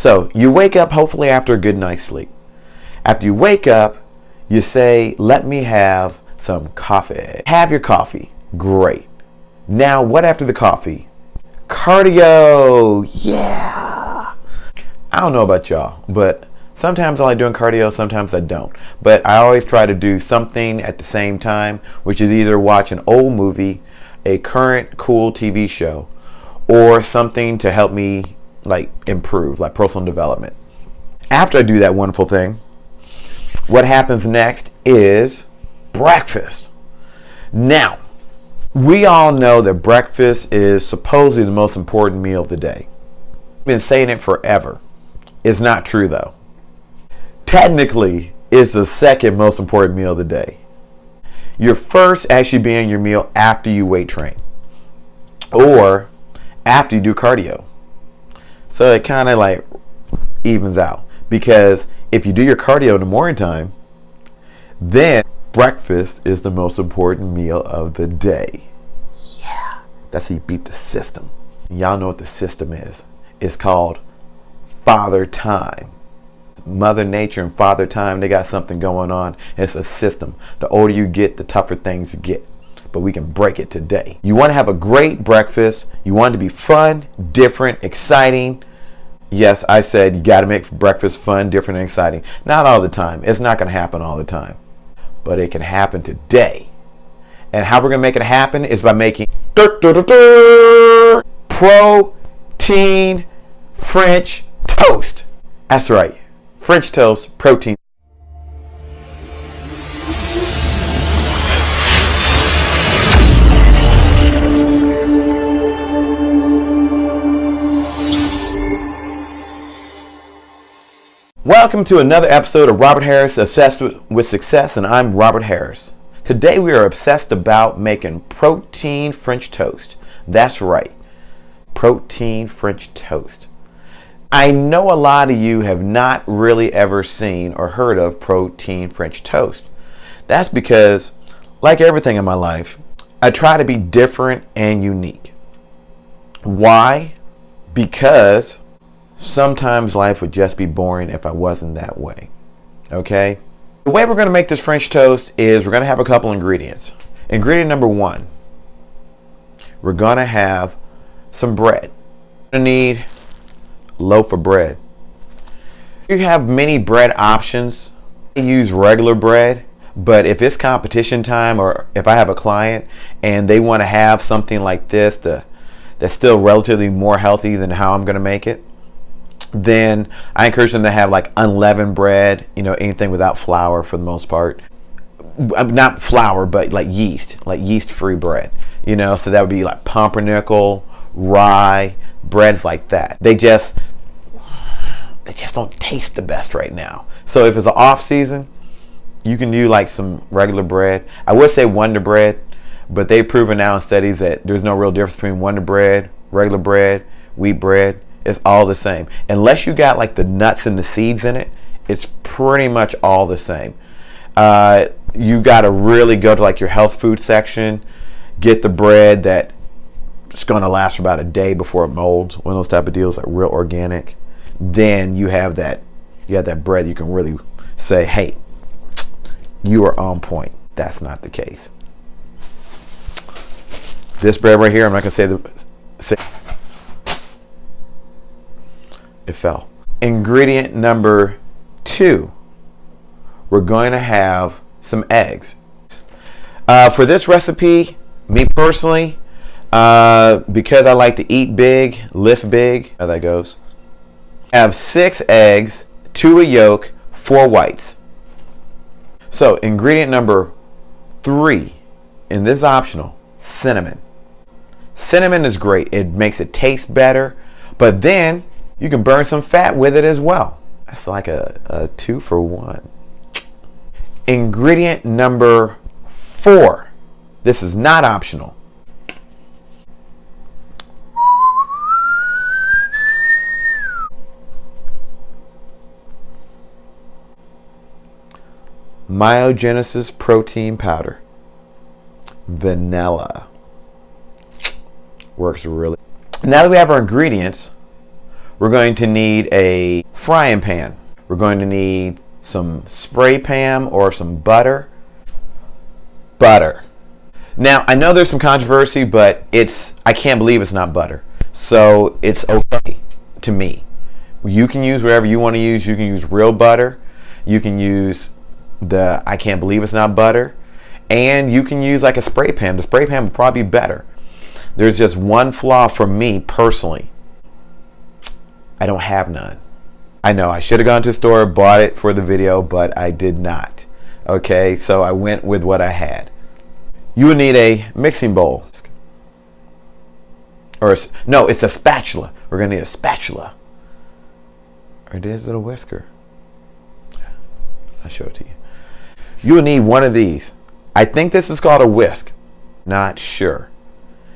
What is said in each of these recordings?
So you wake up hopefully after a good night's sleep. After you wake up, you say, let me have some coffee. Have your coffee. Great. Now what after the coffee? Cardio. Yeah. I don't know about y'all, but sometimes I like doing cardio, sometimes I don't. But I always try to do something at the same time, which is either watch an old movie, a current cool TV show, or something to help me like improve, like personal development. After I do that wonderful thing, what happens next is breakfast. Now, we all know that breakfast is supposedly the most important meal of the day. I've been saying it forever. It's not true though. Technically, it's the second most important meal of the day. Your first actually being your meal after you weight train or after you do cardio. So it kind of like evens out, because if you do your cardio in the morning time, then breakfast is the most important meal of the day. Yeah, that's how you beat the system. And y'all know what the system is. It's called Father Time. Mother Nature and Father Time, they got something going on. It's a system. The older you get, the tougher things get. But we can break it today. You want to have a great breakfast. You want it to be fun, different, exciting. Yes, I said you got to make breakfast fun, different, and exciting. Not all the time. It's not going to happen all the time. But it can happen today. And how we're going to make it happen is by making protein French toast. That's right. French toast, protein. Welcome to another episode of Robert Harris Obsessed with Success, and I'm Robert Harris. Today we are obsessed about making protein French toast. That's right, protein French toast. I know a lot of you have not really ever seen or heard of protein French toast. That's because, like everything in my life, I try to be different and unique. Why? Because sometimes life would just be boring if I wasn't that way. Okay? The way we're going to make this French toast is we're going to have a couple ingredients. Ingredient number one, we're going to have some bread. We're going to need a loaf of bread. You have many bread options. I use regular bread, but if it's competition time or if I have a client and they want to have something like this that's still relatively more healthy than how I'm going to make it, then I encourage them to have like unleavened bread, anything without flour for the most part. Not flour, but like yeast-free bread, so that would be like pumpernickel, rye, breads like that. They just don't taste the best right now. So if it's an off season, you can do like some regular bread. I would say Wonder Bread, but they've proven now in studies that there's no real difference between Wonder Bread, regular bread, wheat bread. It's all the same. Unless you got like the nuts and the seeds in it, it's pretty much all the same. You got to really go to like your health food section, get the bread that it's going to last for about a day before it molds. One of those type of deals, like real organic. Then you have that bread you can really say, hey, you are on point. That's not the case. This bread right here, I'm not going to say it fell. Ingredient number two, we're going to have some eggs. For this recipe, me personally, because I like to eat big, lift big, how that goes, I have 6 eggs, 2 a yolk, 4 whites. So ingredient number 3, and this is optional, cinnamon. Cinnamon is great. It makes it taste better, but then you can burn some fat with it as well. That's like a 2 for 1. Ingredient number 4. This is not optional. Myo-genesis protein powder. Vanilla. Works really. Now that we have our ingredients, We're going to need a frying pan. We're going to need some spray pan or some butter. Butter. Now, I know there's some controversy, but I can't believe it's not butter. So it's okay to me. You can use whatever you want to use. You can use real butter. You can use I can't believe it's not butter. And you can use like a spray pan. The spray pan would probably be better. There's just one flaw for me personally. I don't have none. I know I should have gone to the store, bought it for the video, but I did not. Okay, so I went with what I had. You will need a mixing bowl. No, it's a spatula. We're going to need a spatula. Or is it a whisker? I'll show it to you. You will need one of these. I think this is called a whisk. Not sure.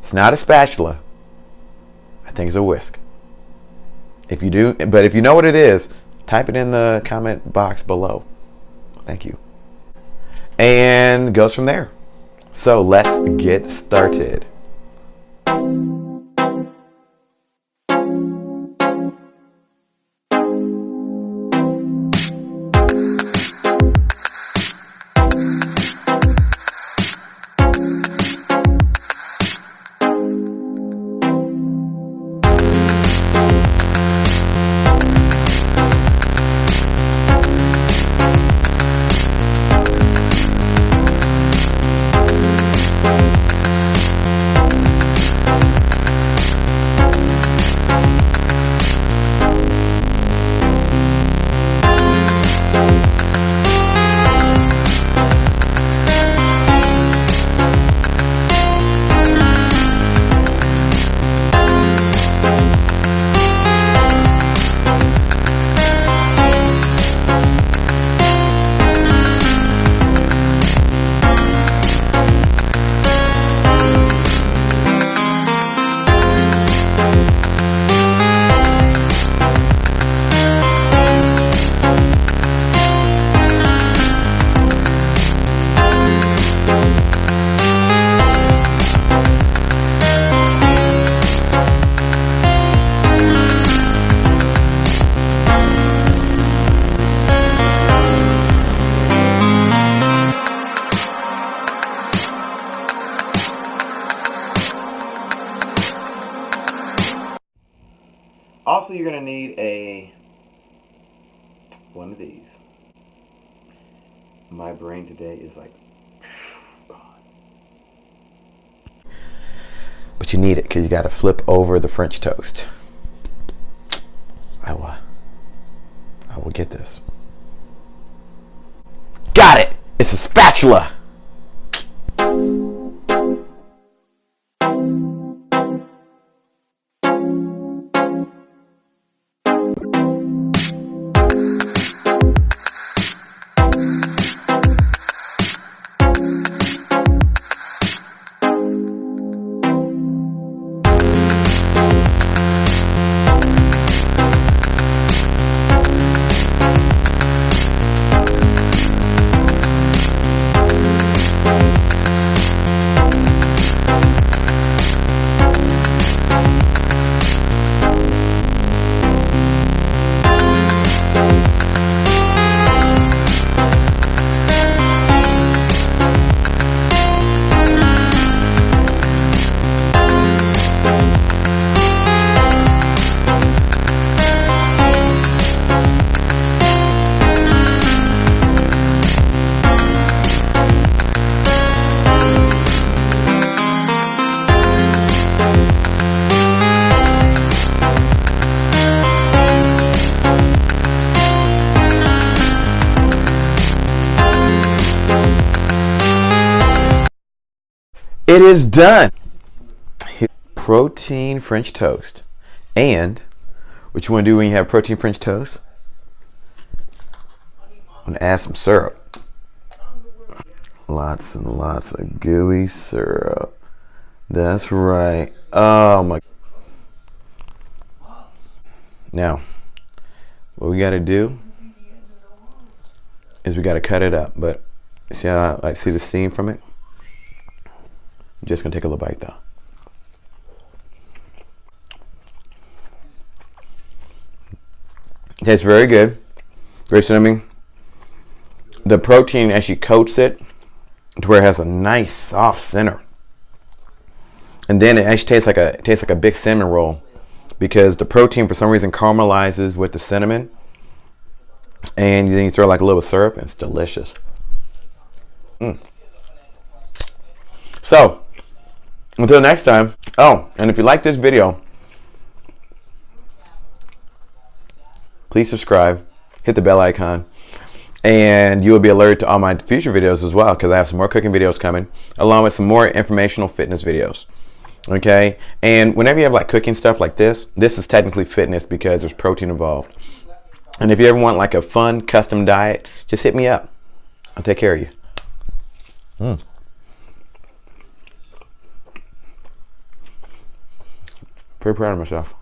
It's not a spatula. I think it's a whisk. If you do, but if you know what it is, type it in the comment box below. Thank you. And goes from there. So let's get started. Also, you're going to need one of these. My brain today is like, God. But you need it because you got to flip over the French toast. I will get this. Got it! It's a spatula! It is done. Protein French toast. And what you want to do when you have protein French toast? I'm going to add some syrup. Lots and lots of gooey syrup. That's right. Oh my. Now, what we got to do is we got to cut it up. But see how I see the steam from it? I'm just going to take a little bite though. tastes very good. Very cinnamon. The protein actually coats it to where it has a nice soft center. And then it actually tastes like a big cinnamon roll, because the protein for some reason caramelizes with the cinnamon, and then you throw like a little syrup, and it's delicious. So until next time. Oh, and if you like this video, please subscribe, hit the bell icon, and you will be alerted to all my future videos as well, because I have some more cooking videos coming, along with some more informational fitness videos. Okay, and whenever you have like cooking stuff like this is technically fitness because there's protein involved. And if you ever want like a fun custom diet, just hit me up. I'll take care of you. Very proud of myself.